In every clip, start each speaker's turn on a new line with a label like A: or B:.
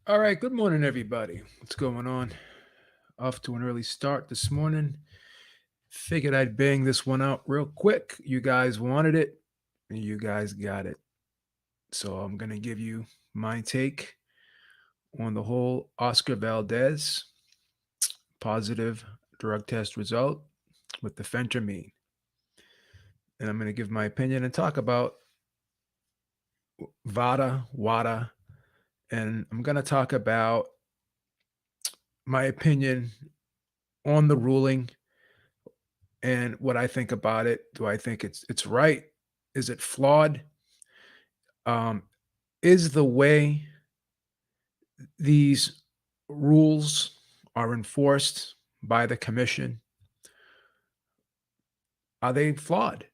A: All right, good morning, everybody. What's going on? Off to an early start this morning. Figured I'd bang this one out real quick. You guys wanted it, and you guys got it. So I'm going to give you my take on the whole Oscar Valdez positive drug test result with the phentermine. And I'm going to give my opinion and talk about VADA, WADA, and I'm going to talk about my opinion on the ruling and what I think about it. Do I think it's right? Is it flawed? Um, is the way these rules are enforced by the commission, are they flawed?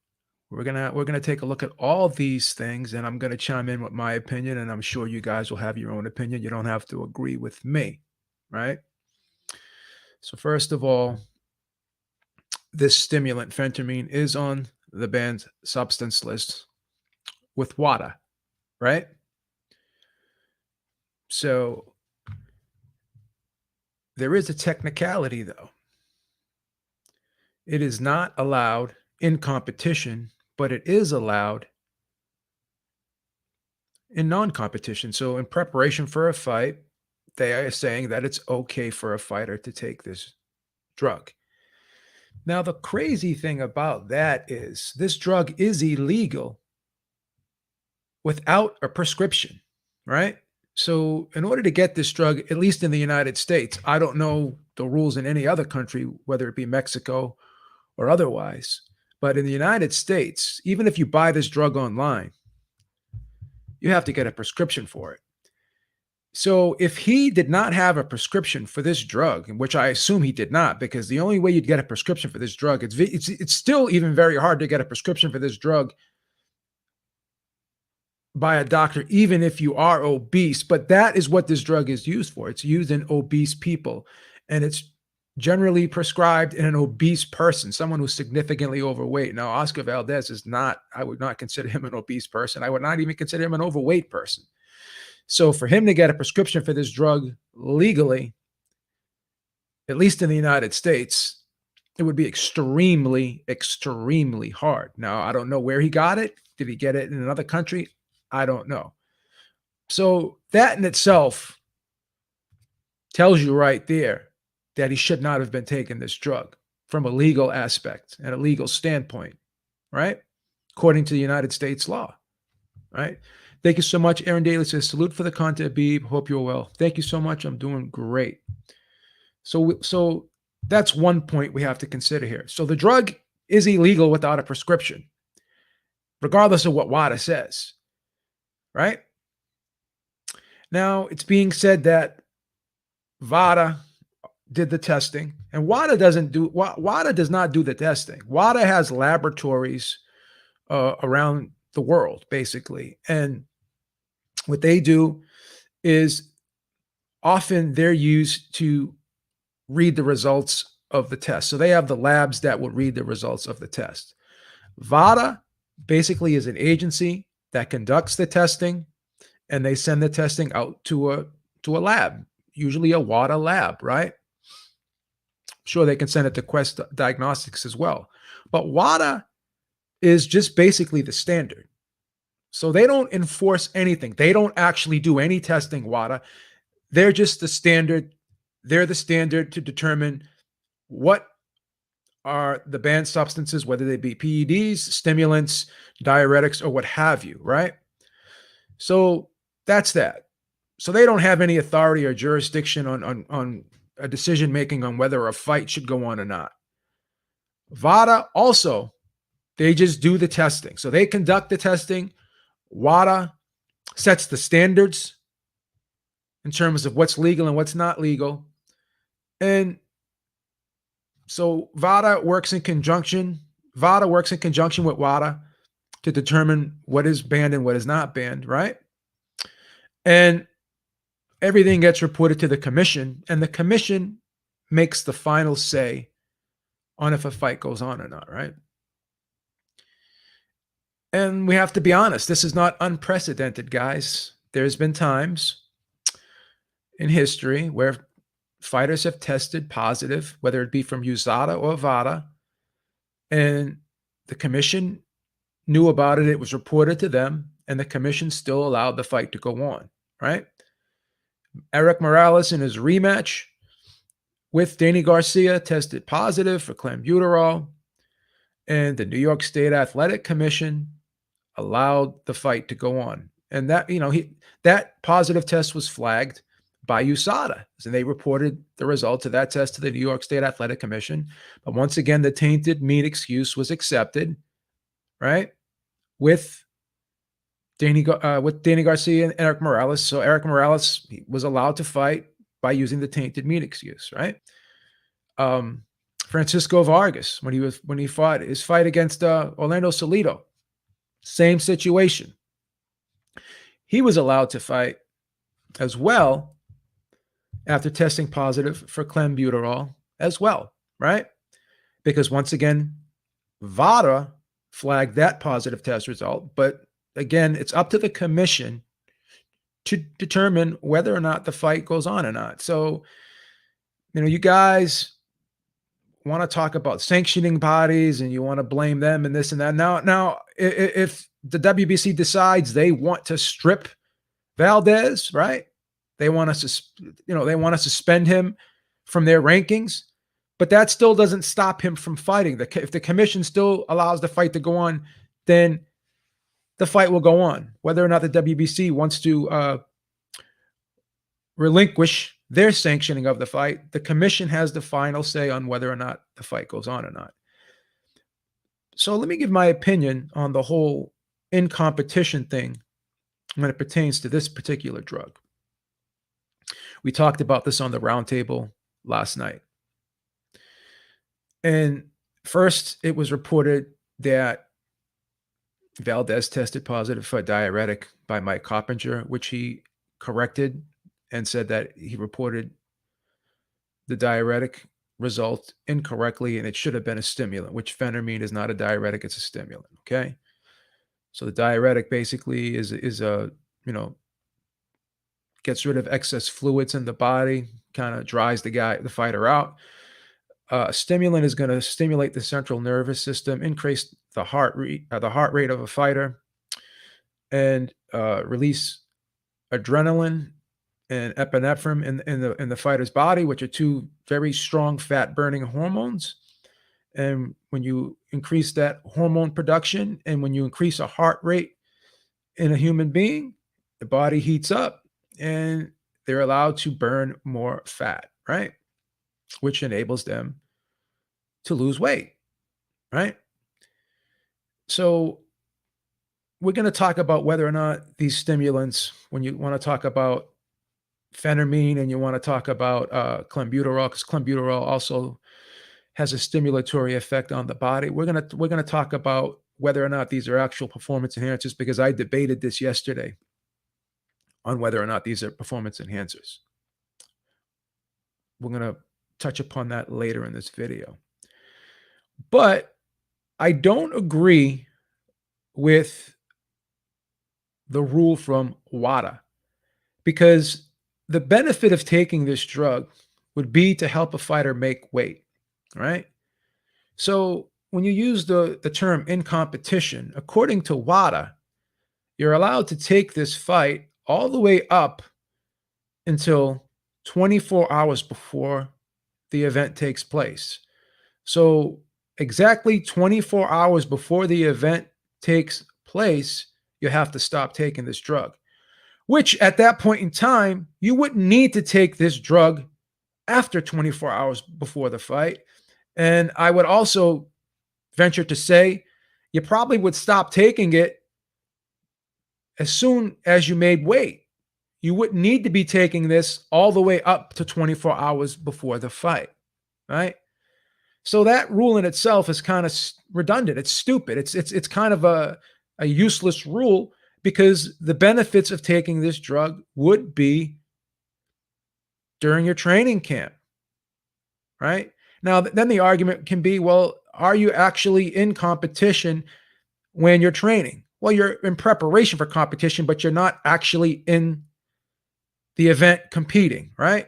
A: We're gonna take a look at all these things, and I'm gonna chime in with my opinion, and I'm sure you guys will have your own opinion. You don't have to agree with me, right? So first of all, this stimulant phentermine is on the banned substance list with WADA, right? So there is a technicality, though. It is not allowed in competition, but it is allowed in non competition. So, in preparation for a fight, they are saying that it's okay for a fighter to take this drug. Now, the crazy thing about that is this drug is illegal without a prescription, right? So, in order to get this drug, at least in the United States, I don't know the rules in any other country, whether it be Mexico or otherwise. But in the United States, even if you buy this drug online, you have to get a prescription for it. So if he did not have a prescription for this drug, which I assume he did not, because the only way you'd get a prescription for this drug, it's still even very hard to get a prescription for this drug by a doctor, even if you are obese. But that is what this drug is used for. It's used in obese people, and it's generally prescribed in an obese person, someone who's significantly overweight. Now, Oscar Valdez is not, I would not consider him an obese person. I would not even consider him an overweight person. So for him to get a prescription for this drug legally, at least in the United States, it would be extremely, extremely hard. Now, I don't know where he got it. Did he get it in another country? I don't know. So that in itself tells you right there that he should not have been taking this drug from a legal aspect and a legal standpoint, right? According to the United States law, right? Thank you so much. Aaron Daly says, salute for the content, Beeb. Hope you're well. Thank you so much. I'm doing great. So that's one point we have to consider here. So the drug is illegal without a prescription, regardless of what WADA says, right? Now, it's being said that VADA did the testing, and WADA does not do the testing. WADA has laboratories around the world, basically, and what they do is often they're used to read the results of the test. So they have the labs that will read the results of the test. VADA basically is an agency that conducts the testing, and they send the testing out to a lab, usually a WADA lab, right? Sure, they can send it to Quest Diagnostics as well. But WADA is just basically the standard. So they don't enforce anything. They don't actually do any testing, WADA. They're just the standard. They're the standard to determine what are the banned substances, whether they be PEDs, stimulants, diuretics, or what have you, right? So that's that. So they don't have any authority or jurisdiction on a decision making on whether a fight should go on or not. VADA also, they just do the testing. So they conduct the testing. WADA sets the standards in terms of what's legal and what's not legal. And so VADA works in conjunction with WADA to determine what is banned and what is not banned, right? And everything gets reported to the commission, and the commission makes the final say on if a fight goes on or not, right? And we have to be honest, this is not unprecedented, guys. There's been times in history where fighters have tested positive, whether it be from USADA or VADA, and the commission knew about it. It was reported to them, and the commission still allowed the fight to go on, right? Eric Morales in his rematch with Danny Garcia tested positive for clenbuterol, and the New York State Athletic Commission allowed the fight to go on. And that positive test was flagged by USADA, and they reported the results of that test to the New York State Athletic Commission. But once again, the tainted meat excuse was accepted, right? With Danny Garcia and Eric Morales. So Eric Morales was allowed to fight by using the tainted meat excuse, right? Francisco Vargas, when he fought his fight against Orlando Salido, same situation. He was allowed to fight as well after testing positive for clenbuterol as well, right? Because once again, VADA flagged that positive test result. But again, it's up to the commission to determine whether or not the fight goes on or not. So, you guys want to talk about sanctioning bodies and you want to blame them and this and that. Now, if the WBC decides they want to strip Valdez, right? They want to suspend him from their rankings, but that still doesn't stop him from fighting. If the commission still allows the fight to go on, then the fight will go on. Whether or not the WBC wants to relinquish their sanctioning of the fight, the commission has the final say on whether or not the fight goes on or not. So let me give my opinion on the whole in-competition thing when it pertains to this particular drug. We talked about this on the roundtable last night. And first, it was reported that Valdez tested positive for a diuretic by Mike Coppinger, which he corrected and said that he reported the diuretic result incorrectly and it should have been a stimulant, which phentermine is not a diuretic, it's a stimulant, okay? So the diuretic basically is a, gets rid of excess fluids in the body, kind of dries the fighter out. A stimulant is going to stimulate the central nervous system, increase the heart rate of a fighter, and release adrenaline and epinephrine in the fighter's body, which are two very strong fat-burning hormones. And when you increase that hormone production and when you increase a heart rate in a human being, the body heats up and they're allowed to burn more fat, right? Which enables them to lose weight, right? So we're going to talk about whether or not these stimulants, when you want to talk about phentermine and you want to talk about clenbuterol, because clenbuterol also has a stimulatory effect on the body. We're gonna talk about whether or not these are actual performance enhancers, because I debated this yesterday on whether or not these are performance enhancers. We're gonna touch upon that later in this video. But I don't agree with the rule from WADA, because the benefit of taking this drug would be to help a fighter make weight, right? So when you use the term in competition, according to WADA, you're allowed to take this fight all the way up until 24 hours before the event takes place. So exactly 24 hours before the event takes place, you have to stop taking this drug, which at that point in time, you wouldn't need to take this drug after 24 hours before the fight. And I would also venture to say you probably would stop taking it as soon as you made weight. You wouldn't need to be taking this all the way up to 24 hours before the fight, right? So that rule in itself is kind of redundant. It's stupid. It's kind of a useless rule, because the benefits of taking this drug would be during your training camp, right? Now, then the argument can be, well, are you actually in competition when you're training? Well, you're in preparation for competition, but you're not actually in the event competing, right?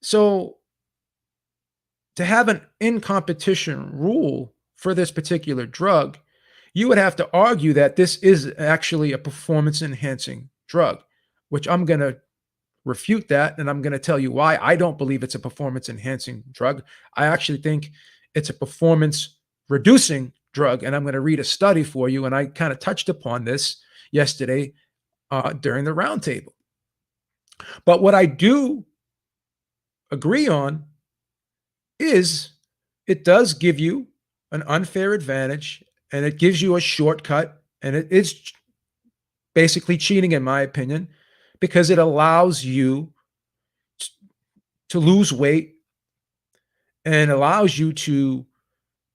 A: So to have an in competition rule for this particular drug, you would have to argue that this is actually a performance enhancing drug, which I'm going to refute that. And I'm going to tell you why I don't believe it's a performance enhancing drug. I actually think it's a performance reducing drug. And I'm going to read a study for you. And I kind of touched upon this yesterday during the roundtable. But what I do agree on is it does give you an unfair advantage and it gives you a shortcut. And it is basically cheating, in my opinion, because it allows you to lose weight and allows you to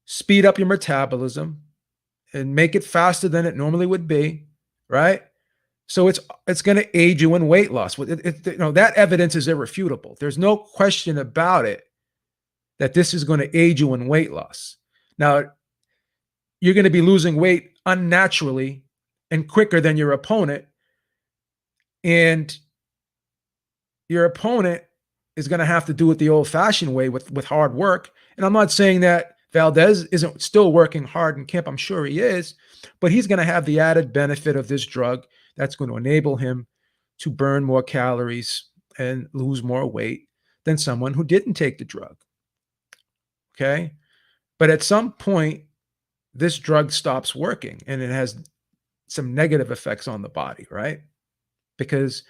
A: speed up your metabolism and make it faster than it normally would be, right? So it's going to aid you in weight loss. That evidence is irrefutable. There's no question about it that this is going to aid you in weight loss. Now, you're going to be losing weight unnaturally and quicker than your opponent, and your opponent is going to have to do it the old-fashioned way with hard work. And I'm not saying that Valdez isn't still working hard in camp. I'm sure he is, but he's going to have the added benefit of this drug that's going to enable him to burn more calories and lose more weight than someone who didn't take the drug. Okay? But at some point, this drug stops working and it has some negative effects on the body, right? Because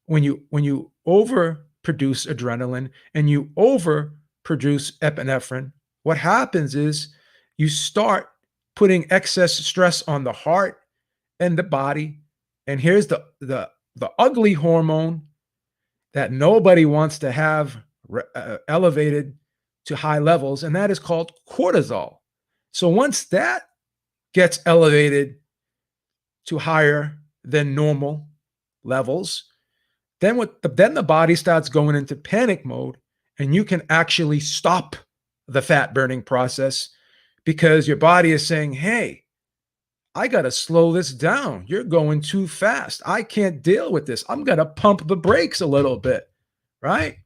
A: when you overproduce adrenaline and you overproduce epinephrine, what happens is you start putting excess stress on the heart and the body. And here's the ugly hormone that nobody wants to have elevated to high levels, and that is called cortisol. So once that gets elevated to higher than normal levels, then the body starts going into panic mode, and you can actually stop the fat burning process because your body is saying, hey, I got to slow this down. You're going too fast. I can't deal with this. I'm going to pump the brakes a little bit, right?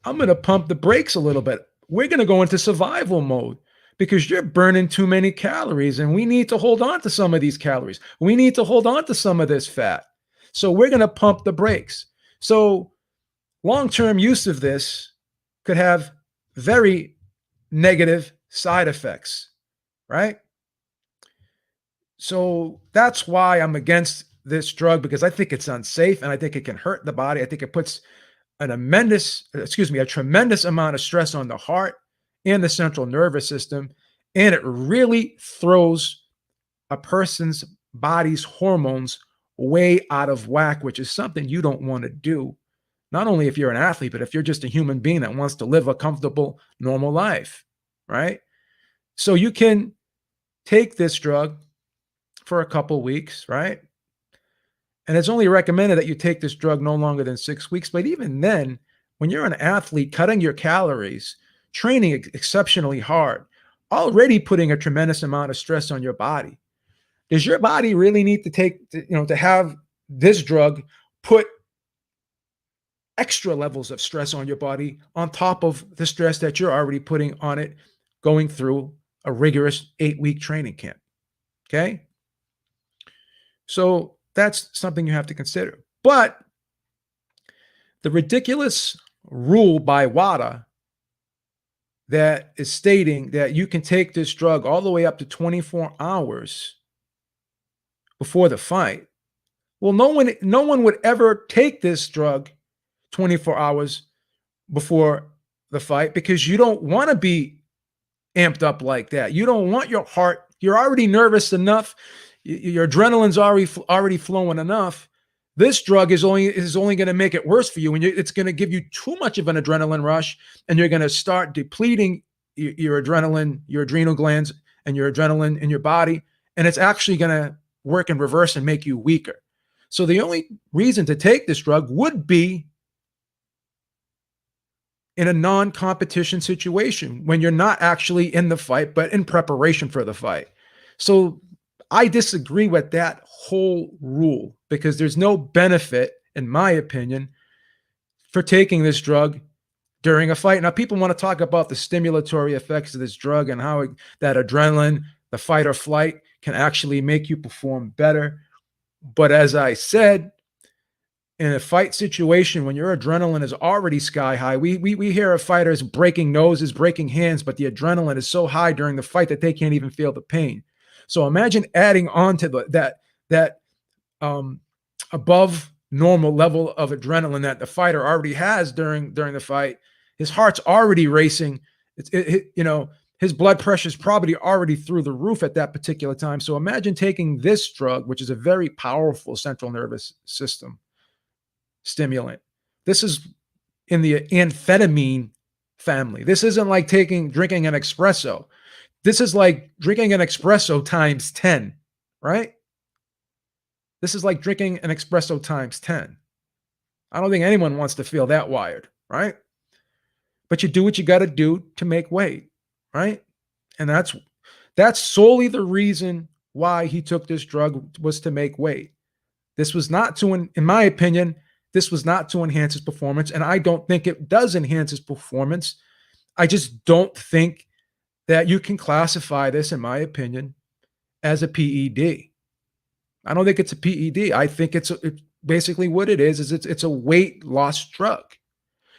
A: I'm going to pump the brakes a little bit. We're going to go into survival mode because you're burning too many calories, and we need to hold on to some of these calories. We need to hold on to some of this fat. So we're going to pump the brakes. So long-term use of this could have very negative side effects, right? So that's why I'm against this drug, because I think it's unsafe and I think it can hurt the body. I think it puts a tremendous amount of stress on the heart and the central nervous system. And it really throws a person's body's hormones way out of whack, which is something you don't want to do. Not only if you're an athlete, but if you're just a human being that wants to live a comfortable, normal life, right? So you can take this drug for a couple weeks, right? And it's only recommended that you take this drug no longer than 6 weeks. But even then, when you're an athlete, cutting your calories, training exceptionally hard, already putting a tremendous amount of stress on your body. Does your body really need to have this drug put extra levels of stress on your body on top of the stress that you're already putting on it going through a rigorous 8-week training camp? Okay? So that's something you have to consider. But the ridiculous rule by WADA that is stating that you can take this drug all the way up to 24 hours before the fight. Well, no one would ever take this drug 24 hours before the fight because you don't want to be amped up like that. You don't want your heart. You're already nervous enough. Your adrenaline's already flowing enough. This drug is only going to make it worse for you, and it's going to give you too much of an adrenaline rush, and you're going to start depleting your adrenaline, your adrenal glands, and your adrenaline in your body, and it's actually going to work in reverse and make you weaker. So the only reason to take this drug would be in a non-competition situation when you're not actually in the fight, but in preparation for the fight. So I disagree with that whole rule because there's no benefit, in my opinion, for taking this drug during a fight. Now, people want to talk about the stimulatory effects of this drug and how that adrenaline, the fight or flight, can actually make you perform better. But as I said, in a fight situation, when your adrenaline is already sky high, we hear of fighters breaking noses, breaking hands, but the adrenaline is so high during the fight that they can't even feel the pain. So imagine adding on to that um, above normal level of adrenaline that the fighter already has during the fight. His heart's already racing. His blood pressure is probably already through the roof at that particular time. So imagine taking this drug, which is a very powerful central nervous system stimulant. This is in the amphetamine family. This isn't like drinking an espresso. This is like drinking an espresso times 10, right? This is like drinking an espresso times 10. I don't think anyone wants to feel that wired, right? But you do what you got to do to make weight, right? And that's solely the reason why he took this drug, was to make weight. This was not to, in my opinion, this was not to enhance his performance, and I don't think it does enhance his performance. I just don't think that you can classify this, in my opinion, as a PED. I don't think it's a PED. I think it's basically what it is it's a weight loss drug.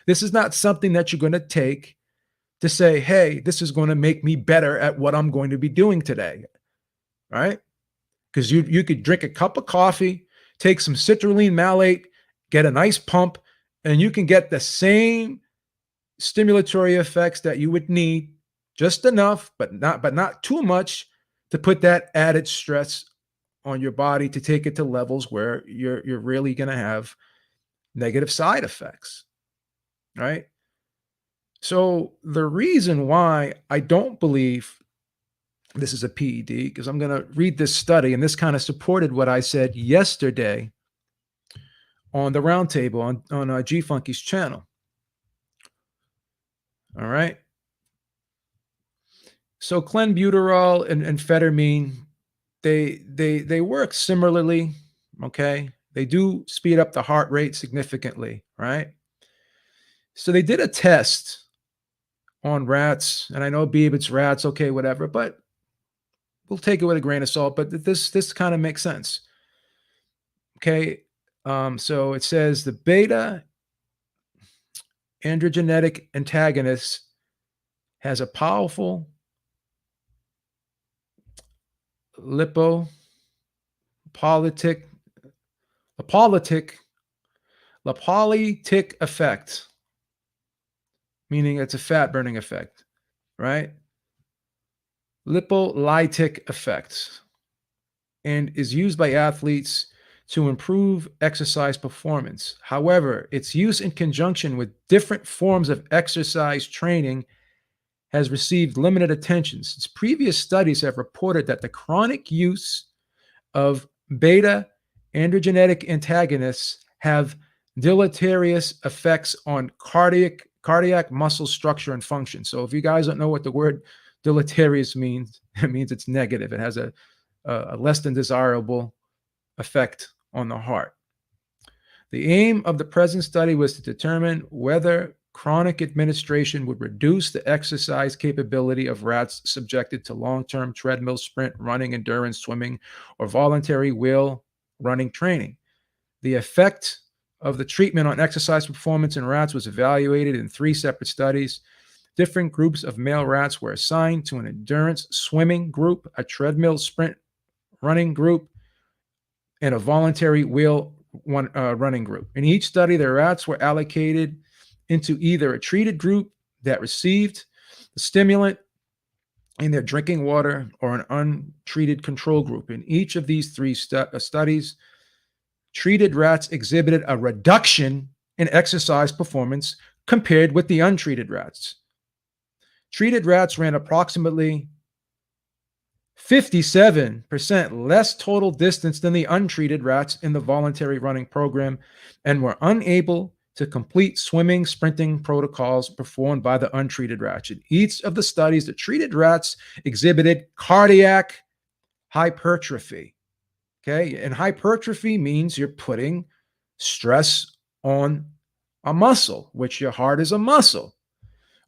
A: This is not something that you're going to take to say, hey, this is going to make me better at what I'm going to be doing today, right? Because you could drink a cup of coffee, take some citrulline malate, get a nice pump, and you can get the same stimulatory effects that you would need, just enough, but not too much, to put that added stress on your body to take it to levels where you're really going to have negative side effects, right? So the reason why I don't believe this is a PED, because I'm going to read this study, and this kind of supported what I said yesterday on the roundtable on G Funky's channel. All right. So clenbuterol and phentermine, they work similarly. Okay. They do speed up the heart rate significantly, right? So they did a test on rats, and I know, Beeb, it's rats, okay, whatever, but we'll take it with a grain of salt. But this kind of makes sense. Okay. So it says the beta androgenetic antagonist has a powerful lipolytic effect, meaning it's a fat burning effect, right? Lipolytic effect, and is used by athletes to improve exercise performance. However, its use in conjunction with different forms of exercise training has received limited attention, since previous studies have reported that the chronic use of beta androgenetic antagonists have deleterious effects on cardiac muscle structure and function. So if you guys don't know what the word deleterious means, it means it's negative. It has a less than desirable effect on the heart. The aim of the present study was to determine whether chronic administration would reduce the exercise capability of rats subjected to long-term treadmill, sprint, running, endurance, swimming, or voluntary wheel running training. The effect of the treatment on exercise performance in rats was evaluated in 3 separate studies. Different groups of male rats were assigned to an endurance swimming group, a treadmill sprint running group, and a voluntary wheel running group. In each study, the rats were allocated into either a treated group that received the stimulant in their drinking water or an untreated control group. In each of these 3 studies, treated rats exhibited a reduction in exercise performance compared with the untreated rats. Treated rats ran approximately 57% less total distance than the untreated rats in the voluntary running program, and were unable to complete swimming, sprinting protocols performed by the untreated rats. In each of the studies, the treated rats exhibited cardiac hypertrophy. Okay. And hypertrophy means you're putting stress on a muscle, which your heart is a muscle,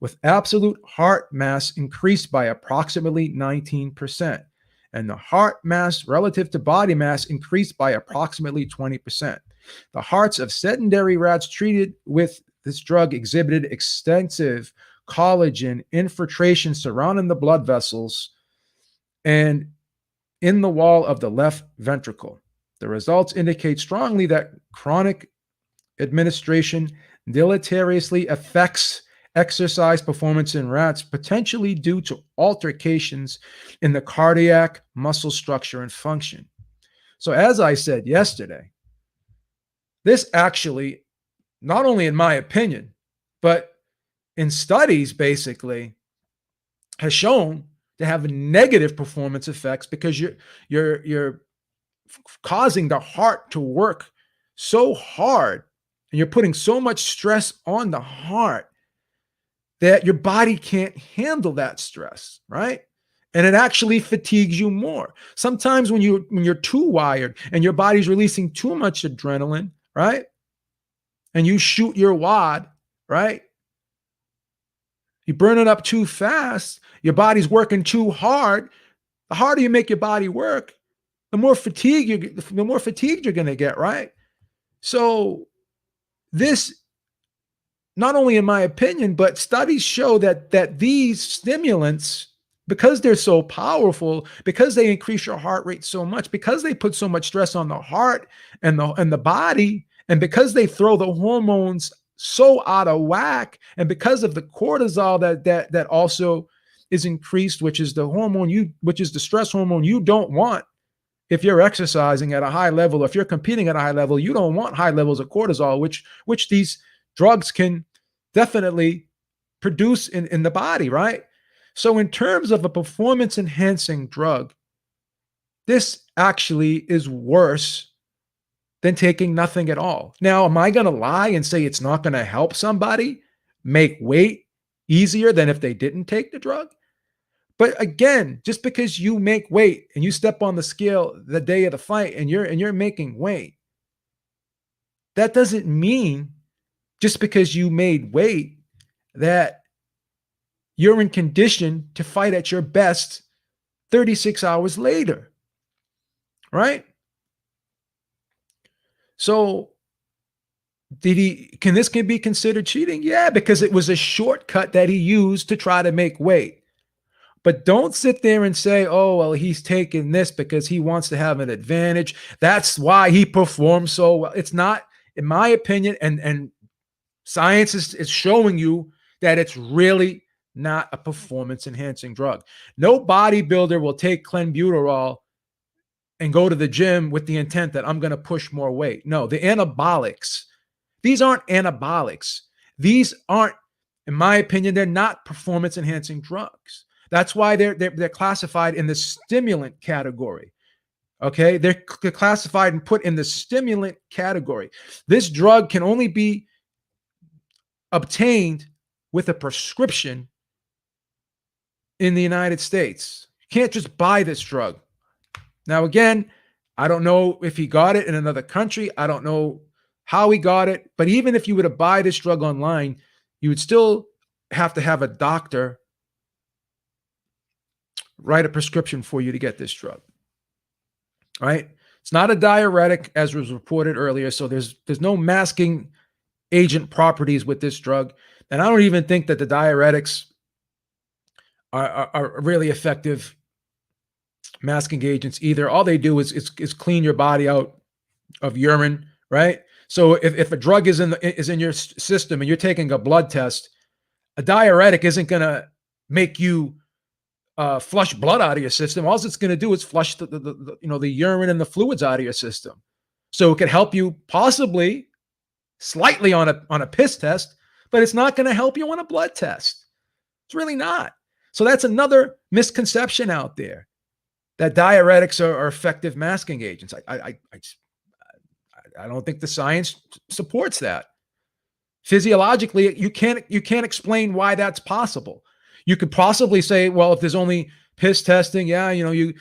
A: with absolute heart mass increased by approximately 19%, and the heart mass relative to body mass increased by approximately 20%. The hearts of sedentary rats treated with this drug exhibited extensive collagen infiltration surrounding the blood vessels and in the wall of the left ventricle. The results indicate strongly that chronic administration deleteriously affects exercise performance in rats, potentially due to altercations in the cardiac muscle structure and function. So, as I said yesterday, this actually, not only in my opinion, but in studies basically, has shown to have negative performance effects because you're causing the heart to work so hard and you're putting so much stress on the heart that your body can't handle that stress, right? And it actually fatigues you more. Sometimes when you're too wired and your body's releasing too much adrenaline, right? And you shoot your wad, right? You burn it up too fast, your body's working too hard. The harder you make your body work, the more fatigued you're going to get, right? So this, not only in my opinion, but studies show that these stimulants, because they're so powerful, because they increase your heart rate so much, because they put so much stress on the heart and the body, and because they throw the hormones so out of whack, and because of the cortisol that also is increased, which is the stress hormone you don't want. If you're exercising at a high level, if you're competing at a high level, you don't want high levels of cortisol, which these drugs can definitely produce in the body, right? So in terms of a performance enhancing drug, this actually is worse than taking nothing at all. Now, am I going to lie and say it's not going to help somebody make weight easier than if they didn't take the drug? But again, just because you make weight and you step on the scale the day of the fight and you're making weight, that doesn't mean just because you made weight that you're in condition to fight at your best 36 hours later, right? So can this be considered cheating? Yeah, because it was a shortcut that he used to try to make weight. But don't sit there and say, oh, well, he's taking this because he wants to have an advantage. That's why he performs so well. It's not, in my opinion, and science is showing you that it's really not a performance enhancing drug. No bodybuilder will take clenbuterol and go to the gym with the intent that I'm going to push more weight. No, the anabolics, these aren't anabolics. These aren't, in my opinion, they're not performance enhancing drugs. That's why they're classified in the stimulant category. Okay, they're classified and put in the stimulant category. This drug can only be obtained with a prescription in the United States. You can't just buy this drug. Now, again, I don't know if he got it in another country. I don't know how he got it. But even if you were to buy this drug online, you would still have to have a doctor write a prescription for you to get this drug, right? It's not a diuretic, as was reported earlier, so there's no masking agent properties with this drug, and I don't even think that the diuretics are really effective masking agents either. All they do is clean your body out of urine, right? So if a drug is in your system and you're taking a blood test, a diuretic isn't going to make you flush blood out of your system. All it's going to do is flush the urine and the fluids out of your system. So it could help you possibly slightly on a piss test, but it's not going to help you on a blood test. It's really not. So that's another misconception out there, that diuretics are effective masking agents. I don't think the science supports that. Physiologically, you can't explain why that's possible. You could possibly say, well, if there's only Piss testing, yeah, you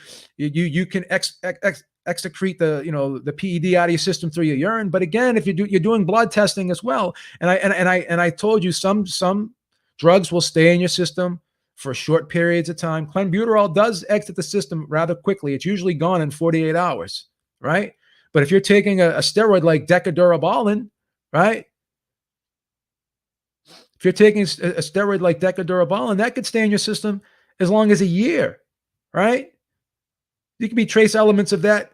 A: can excrete the the PED out of your system through your urine. But again, if you're doing blood testing as well, and I told you some drugs will stay in your system for short periods of time. Clenbuterol does exit the system rather quickly. It's usually gone in 48 hours, right? But if you're taking a steroid like decadurabolin, right? If you're taking a steroid like decadurabolin, that could stay in your system as long as a year, right? You can be trace elements of that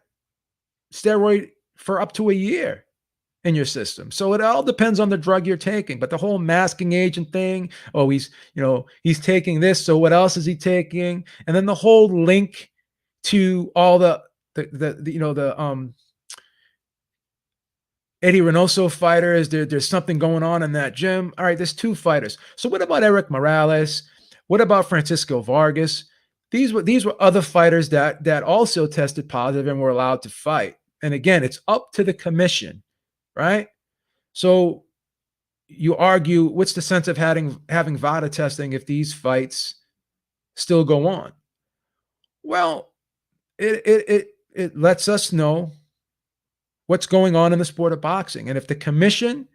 A: steroid for up to a year in your system. So it all depends on the drug you're taking. But the whole masking agent thing, oh, he's taking this, so what else is he taking? And then the whole link to all the Eddie Reynoso fighters. There's something going on in that gym. All right, there's two fighters. So what about Eric Morales? What about Francisco Vargas? These were other fighters that also tested positive and were allowed to fight. And again, it's up to the commission, right? So you argue, what's the sense of having VADA testing if these fights still go on? Well, it lets us know what's going on in the sport of boxing. And if the commission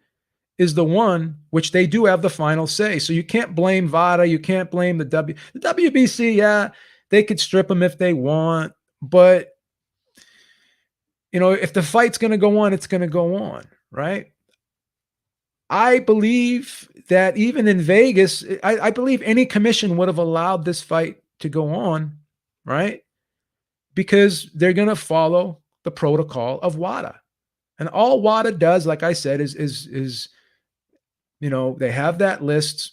A: is the one, which they do have the final say. So you can't blame VADA, you can't blame the WBC. Yeah, they could strip them if they want, but if the fight's going to go on, it's going to go on, right? I believe that even in Vegas, I believe any commission would have allowed this fight to go on, right? Because they're going to follow the protocol of WADA. And all WADA does, like I said, is they have that list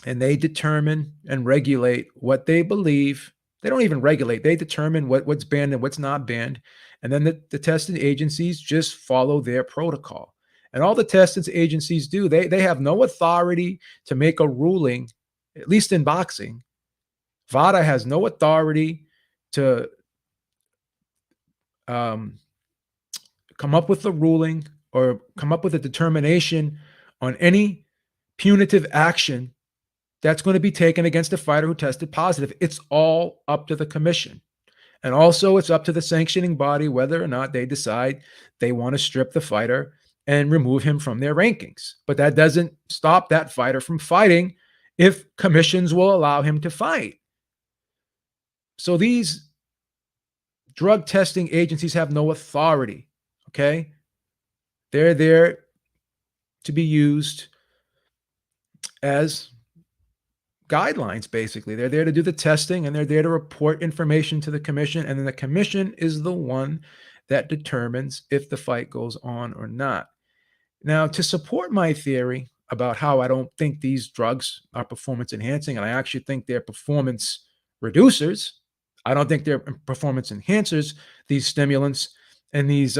A: and they determine and regulate what they believe. They don't even regulate. They determine what's banned and what's not banned. And then the testing agencies just follow their protocol. And all the testing agencies do, they have no authority to make a ruling, at least in boxing. VADA has no authority to come up with a ruling or come up with a determination on any punitive action that's going to be taken against a fighter who tested positive. It's all up to the commission. And also it's up to the sanctioning body whether or not they decide they want to strip the fighter and remove him from their rankings. But that doesn't stop that fighter from fighting if commissions will allow him to fight. So these drug testing agencies have no authority, okay? They're there to be used as guidelines, basically. They're there to do the testing and they're there to report information to the commission. And then the commission is the one that determines if the fight goes on or not. Now, to support my theory about how I don't think these drugs are performance enhancing, and I actually think they're performance reducers. I don't think they're performance enhancers, these stimulants and these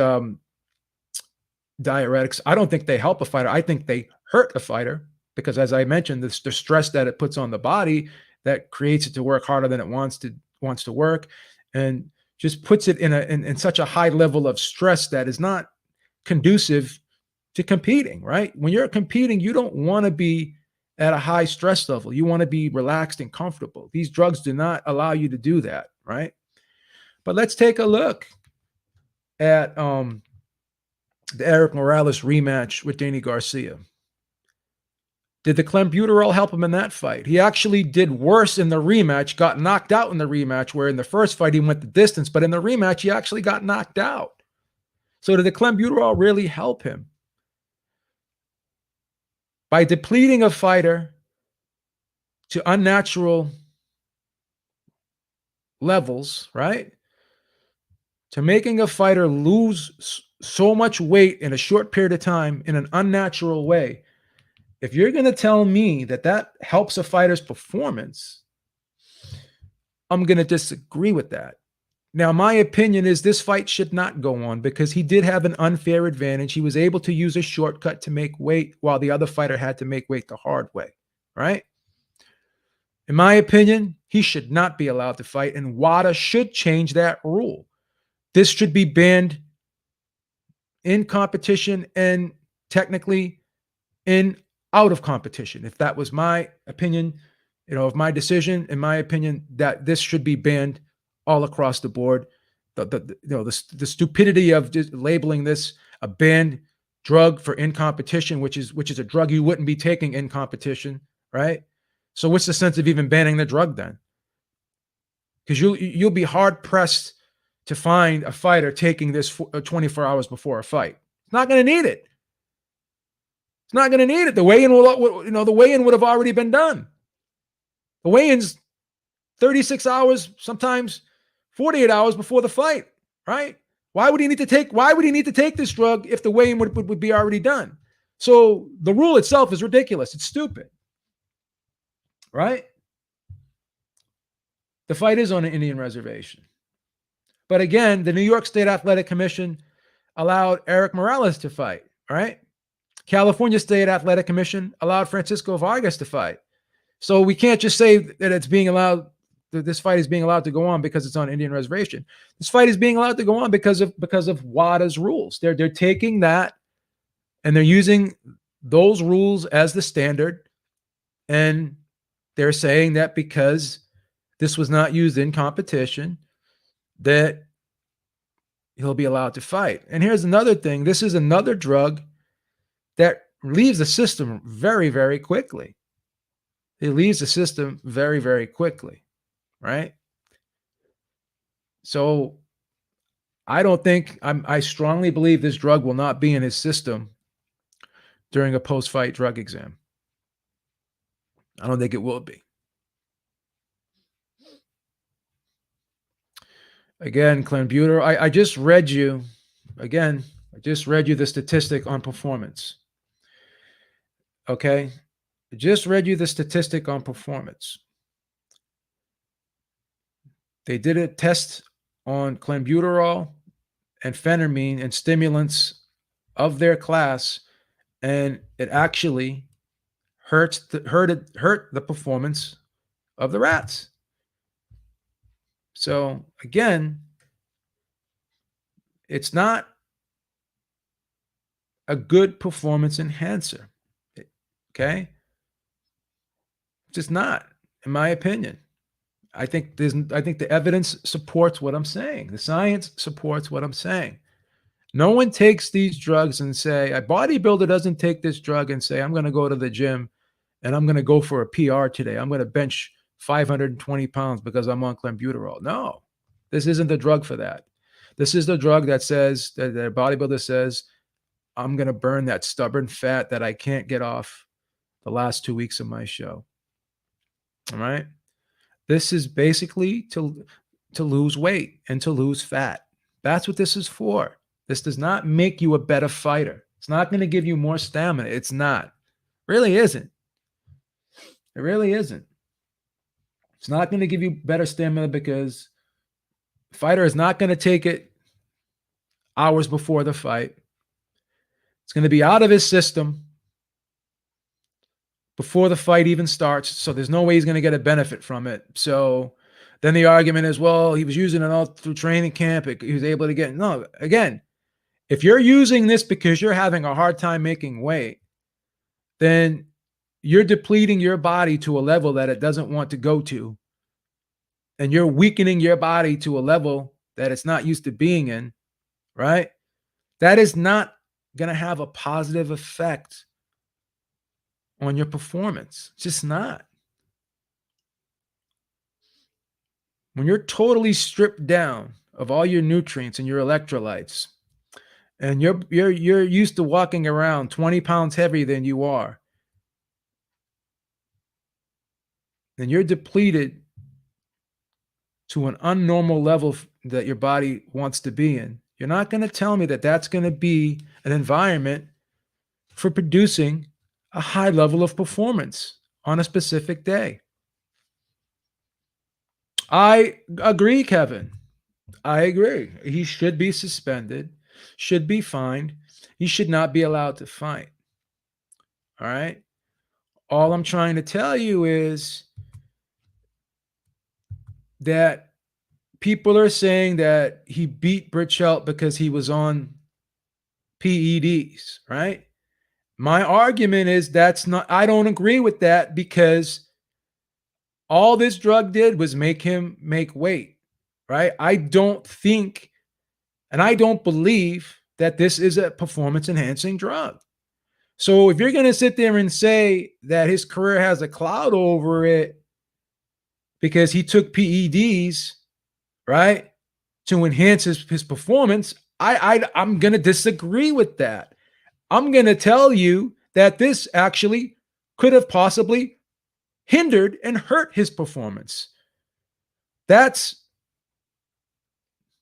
A: diuretics. I don't think they help a fighter. I think they hurt a fighter because, as I mentioned, the stress that it puts on the body that creates it to work harder than it wants to work, and just puts it in such a high level of stress that is not conducive to competing, right? When you're competing, you don't want to be at a high stress level. You want to be relaxed and comfortable. These drugs do not allow you to do that, right? But let's take a look at the Eric Morales rematch with Danny Garcia. Did the clenbuterol help him in that fight? He actually did worse in the rematch, got knocked out in the rematch, where in the first fight he went the distance, but in the rematch he actually got knocked out. So did the clenbuterol really help him? By depleting a fighter to unnatural levels, right? To making a fighter lose so much weight in a short period of time in an unnatural way. If you're going to tell me that helps a fighter's performance, I'm going to disagree with that. Now, my opinion is this fight should not go on because he did have an unfair advantage. He was able to use a shortcut to make weight while the other fighter had to make weight the hard way, right? In my opinion, he should not be allowed to fight, and WADA should change that rule. This should be banned in competition and technically out of competition. If that was my opinion, of my decision, in my opinion, that this should be banned all across the board. The stupidity of just labeling this a banned drug for in competition, which is a drug you wouldn't be taking in competition, right? So what's the sense of even banning the drug then? Because you'll be hard pressed to find a fighter taking this 24 hours before a fight. It's not going to need it. It's not going to need it. The weigh-in would have already been done. The weigh-in's 36 hours, sometimes 48 hours before the fight, right? Why would he need to take this drug if the weigh-in would be already done? So the rule itself is ridiculous. It's stupid, right? The fight is on an Indian reservation. But again, the New York State Athletic Commission allowed Eric Morales to fight, right? California State Athletic Commission allowed Francisco Vargas to fight. So we can't just say that it's being allowed, that this fight is being allowed to go on because it's on Indian reservation. This fight is being allowed to go on because of WADA's rules. They're taking that and they're using those rules as the standard. And they're saying that because this was not used in competition, that he'll be allowed to fight. And here's another thing. This is another drug that leaves the system very, very quickly. It leaves the system very, very quickly, right? So I strongly believe this drug will not be in his system during a post-fight drug exam. I don't think it will be. Again, clenbuterol, I just read you the statistic on performance. Okay? I just read you the statistic on performance. They did a test on clenbuterol and phentermine and stimulants of their class, and it actually hurt the performance of the rats. So again, it's not a good performance enhancer. Okay? It's just not, in my opinion. I think the evidence supports what I'm saying. The science supports what I'm saying. No one takes these drugs and say, a bodybuilder doesn't take this drug and say, I'm going to go to the gym and I'm going to go for a PR today. I'm going to bench 520 pounds because I'm on clenbuterol. No, this isn't the drug for that. This is the drug that says, that a bodybuilder says, I'm going to burn that stubborn fat that I can't get off the last 2 weeks of my show. All right. This is basically to lose weight and to lose fat. That's what this is for. This does not make you a better fighter. It's not going to give you more stamina. It's not. It really isn't. It really isn't. It's not going to give you better stamina because the fighter is not going to take it hours before the fight. It's going to be out of his system before the fight even starts. So there's no way he's going to get a benefit from it. So then the argument is, well, he was using it all through training camp. He was able to get, no, again, if you're using this because you're having a hard time making weight, then you're depleting your body to a level that it doesn't want to go to. And you're weakening your body to a level that it's not used to being in, right? That is not going to have a positive effect on your performance. It's just not. When you're totally stripped down of all your nutrients and your electrolytes, and you're used to walking around 20 pounds heavier than you are, then you're depleted to an unnormal level that your body wants to be in. You're not going to tell me that that's going to be an environment for producing a high level of performance on a specific day. I agree, Kevin. I agree. He should be suspended, should be fined. He should not be allowed to fight. All right? All I'm trying to tell you is that people are saying that he beat Burchelt because he was on PEDs, right? My argument is that's not, I don't agree with that because All this drug did was make him make weight, right? I don't think, and I don't believe that this is a performance enhancing drug. So if you're going to sit there and say that his career has a cloud over it because he took PEDs, right, to enhance his performance, I'm going to disagree with that. I'm going to tell you that this actually could have possibly hindered and hurt his performance. That's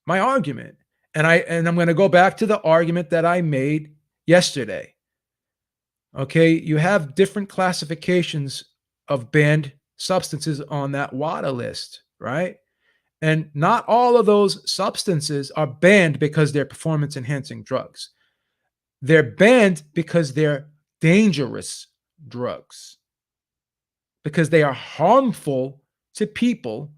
A: my argument. And I'm going to go back to the argument that I made yesterday. Okay, you have different classifications of banned substances on that WADA list, right? And not all of those substances are banned because they're performance enhancing drugs. They're banned because they're dangerous drugs, because they are harmful to people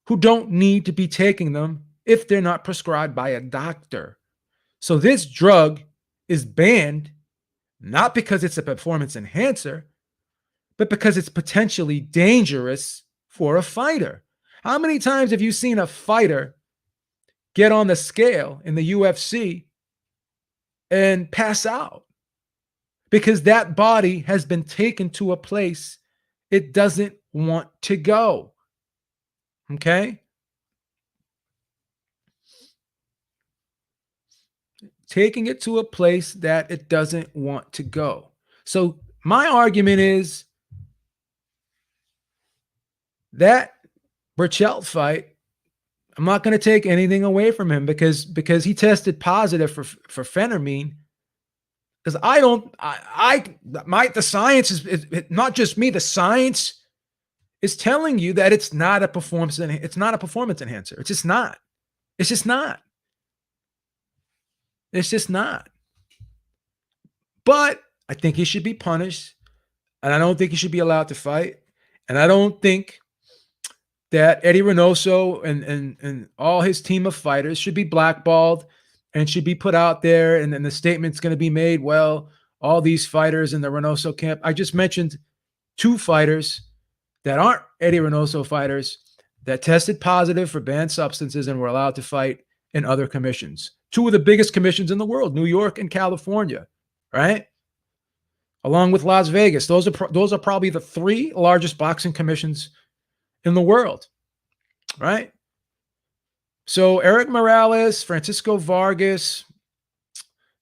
A: who don't need to be taking them if they're not prescribed by a doctor. So this drug is banned not because it's a performance enhancer, but because it's potentially dangerous for a fighter. How many times have you seen a fighter get on the scale in the UFC and pass out? Because that body has been taken to a place it doesn't want to go. Okay? Taking it to a place that it doesn't want to go. So my argument is that Burchell fight, I'm not going to take anything away from him because he tested positive for phentermine. Because the science is not just me. The science is telling you that it's not a performance enhancer. It's just not. It's just not. It's just not. But I think he should be punished, and I don't think he should be allowed to fight. And I don't think that Eddie Reynoso and all his team of fighters should be blackballed and should be put out there. And then the statement's going to be made, well, all these fighters in the Reynoso camp. I just mentioned 2 fighters that aren't Eddie Reynoso fighters that tested positive for banned substances and were allowed to fight in other commissions. 2 of the biggest commissions in the world, New York and California, right? Along with Las Vegas. Those are probably the 3 largest boxing commissions in the world, right? So Eric Morales, Francisco Vargas,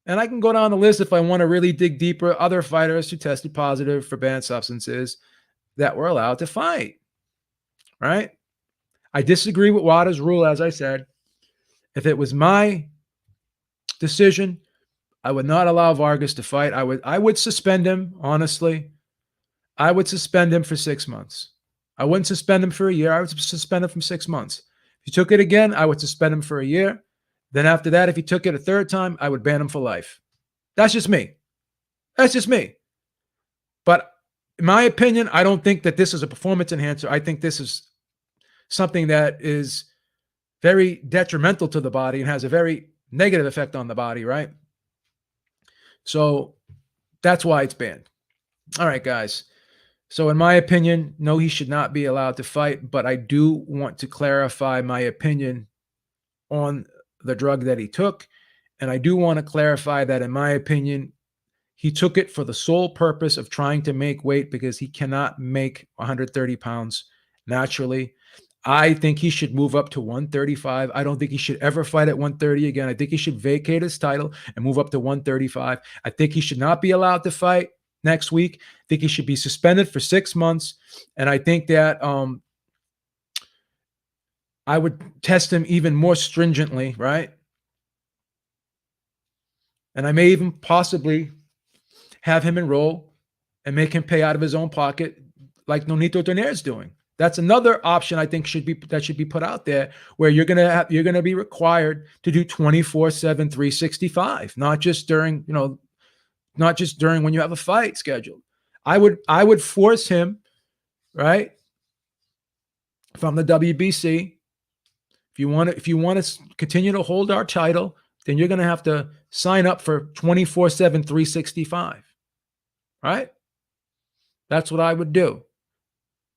A: and I can go down the list if I want to really dig deeper, other fighters who tested positive for banned substances that were allowed to fight, right? I disagree with WADA's rule, as I said. If it was my decision, I would not allow Vargas to fight. I would suspend him, honestly. I would suspend him for 6 months. I wouldn't suspend him for a year. I would suspend him for 6 months. If he took it again, I would suspend him for a year. Then after that, if he took it a 3rd time, I would ban him for life. That's just me. That's just me. But in my opinion, I don't think that this is a performance enhancer. I think this is something that is very detrimental to the body and has a very negative effect on the body, right? So that's why it's banned. All right, guys. So in my opinion, no, he should not be allowed to fight, but I do want to clarify my opinion on the drug that he took. And I do want to clarify that in my opinion, he took it for the sole purpose of trying to make weight because he cannot make 130 pounds naturally. I think he should move up to 135. I don't think he should ever fight at 130 again. I think he should vacate his title and move up to 135. I think he should not be allowed to fight next week. I think he should be suspended for 6 months. And I think that I would test him even more stringently, right? And I may even possibly have him enroll and make him pay out of his own pocket like Nonito Donaire is doing. That's another option I think should be put out there, where you're gonna be required to do 24/7, 365, not just during when you have a fight scheduled. I would force him, right, from the WBC. If you want to continue to hold our title, then you're gonna have to sign up for 24/7, 365. Right? That's what I would do.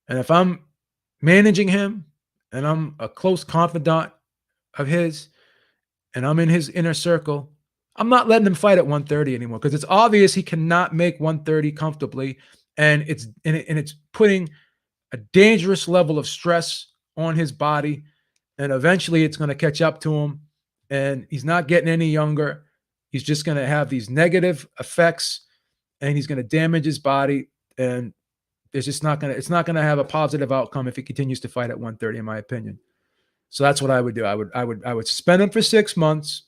A: And if I'm managing him and I'm a close confidant of his and I'm in his inner circle, I'm not letting him fight at 130 anymore because it's obvious he cannot make 130 comfortably, and it's putting a dangerous level of stress on his body, and eventually it's going to catch up to him, and he's not getting any younger. He's just going to have these negative effects, and he's going to damage his body, and it's not going to have a positive outcome if he continues to fight at 130, in my opinion. So that's what I would do. I would suspend him for 6 months.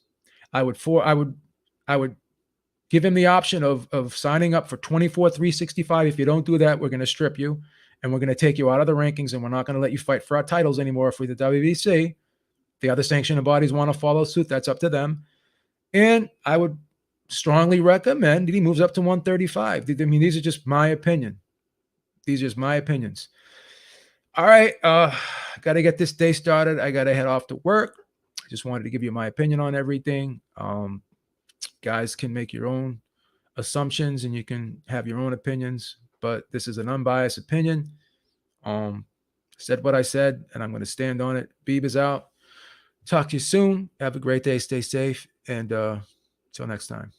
A: I would I would give him the option of signing up for 24,365. If you don't do that, we're going to strip you and we're going to take you out of the rankings and we're not going to let you fight for our titles anymore for the WBC. The other sanctioning bodies want to follow suit. That's up to them. And I would strongly recommend that he moves up to 135. I mean, these are just my opinion. These are just my opinions. All right. Got to get this day started. I got to head off to work. I just wanted to give you my opinion on everything. Guys can make your own assumptions and you can have your own opinions, but this is an unbiased opinion. Said what I said, and I'm going to stand on it. Beeb is out. Talk to you soon. Have a great day. Stay safe. And till next time.